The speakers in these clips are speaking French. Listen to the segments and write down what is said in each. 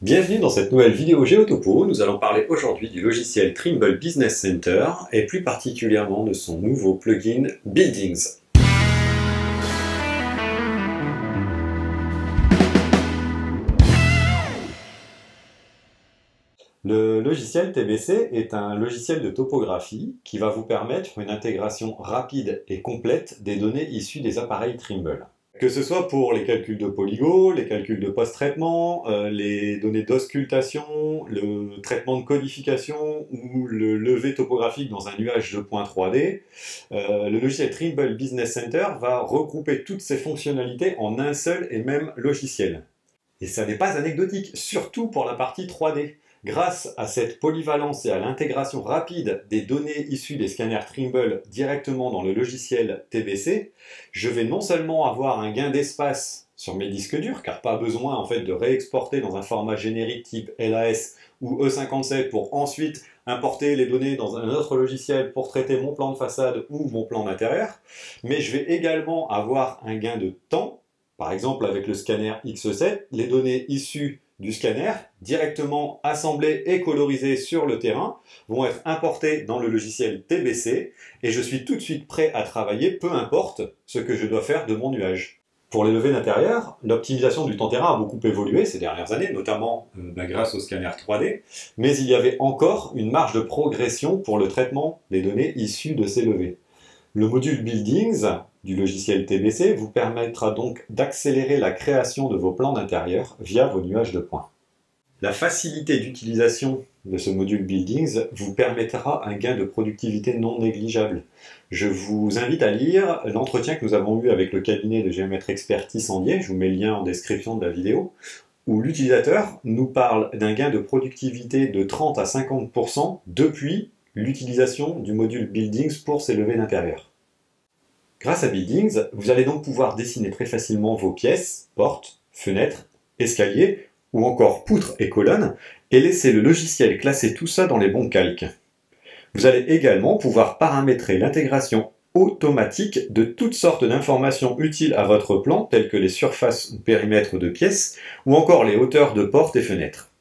Bienvenue dans cette nouvelle vidéo GeoTopo. Nous allons parler aujourd'hui du logiciel Trimble Business Center et plus particulièrement de son nouveau plugin Buildings. Le logiciel TBC est un logiciel de topographie qui va vous permettre une intégration rapide et complète des données issues des appareils Trimble. Que ce soit pour les calculs de polygon, les calculs de post-traitement, les données d'auscultation, le traitement de codification ou le levé topographique dans un nuage de points 3D, le logiciel Trimble Business Center va regrouper toutes ces fonctionnalités en un seul et même logiciel. Et ça n'est pas anecdotique, surtout pour la partie 3D. Grâce à cette polyvalence et à l'intégration rapide des données issues des scanners Trimble directement dans le logiciel TBC, je vais non seulement avoir un gain d'espace sur mes disques durs, car pas besoin en fait de réexporter dans un format générique type LAS ou E57 pour ensuite importer les données dans un autre logiciel pour traiter mon plan de façade ou mon plan d'intérieur, mais je vais également avoir un gain de temps. Par exemple, avec le scanner X7, les données issues du scanner, directement assemblées et colorisées sur le terrain, vont être importées dans le logiciel TBC, et je suis tout de suite prêt à travailler, peu importe ce que je dois faire de mon nuage. Pour les levées d'intérieur, l'optimisation du temps terrain a beaucoup évolué ces dernières années, notamment grâce au scanner 3D, mais il y avait encore une marge de progression pour le traitement des données issues de ces levées. Le module Buildings du logiciel TBC vous permettra donc d'accélérer la création de vos plans d'intérieur via vos nuages de points. La facilité d'utilisation de ce module Buildings vous permettra un gain de productivité non négligeable. Je vous invite à lire l'entretien que nous avons eu avec le cabinet de géomètre expert Tissandier, je vous mets le lien en description de la vidéo, où l'utilisateur nous parle d'un gain de productivité de 30 à 50% depuis l'utilisation du module Buildings pour ses levées d'intérieur. Grâce à Buildings, vous allez donc pouvoir dessiner très facilement vos pièces, portes, fenêtres, escaliers ou encore poutres et colonnes et laisser le logiciel classer tout ça dans les bons calques. Vous allez également pouvoir paramétrer l'intégration automatique de toutes sortes d'informations utiles à votre plan telles que les surfaces ou périmètres de pièces ou encore les hauteurs de portes et fenêtres.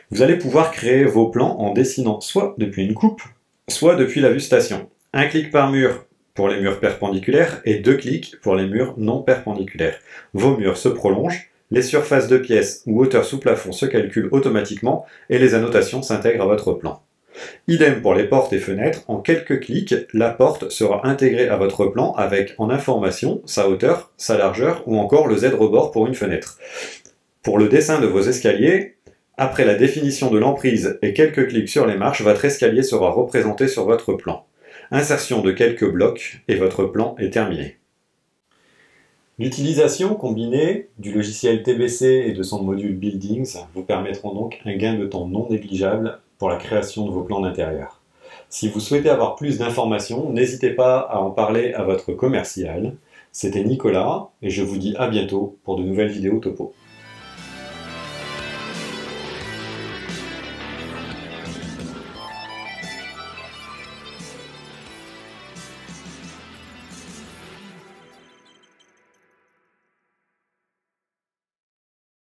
Vous allez pouvoir créer vos plans en dessinant soit depuis une coupe, soit depuis la vue station. Un clic par mur pour les murs perpendiculaires et 2 clics pour les murs non perpendiculaires. Vos murs se prolongent, les surfaces de pièces ou hauteurs sous plafond se calculent automatiquement et les annotations s'intègrent à votre plan. Idem pour les portes et fenêtres, en quelques clics, la porte sera intégrée à votre plan avec en information sa hauteur, sa largeur ou encore le Z-rebord pour une fenêtre. Pour le dessin de vos escaliers, après la définition de l'emprise et quelques clics sur les marches, votre escalier sera représenté sur votre plan. Insertion de quelques blocs et votre plan est terminé. L'utilisation combinée du logiciel TBC et de son module Buildings vous permettront donc un gain de temps non négligeable pour la création de vos plans d'intérieur. Si vous souhaitez avoir plus d'informations, n'hésitez pas à en parler à votre commercial. C'était Nicolas et je vous dis à bientôt pour de nouvelles vidéos topo.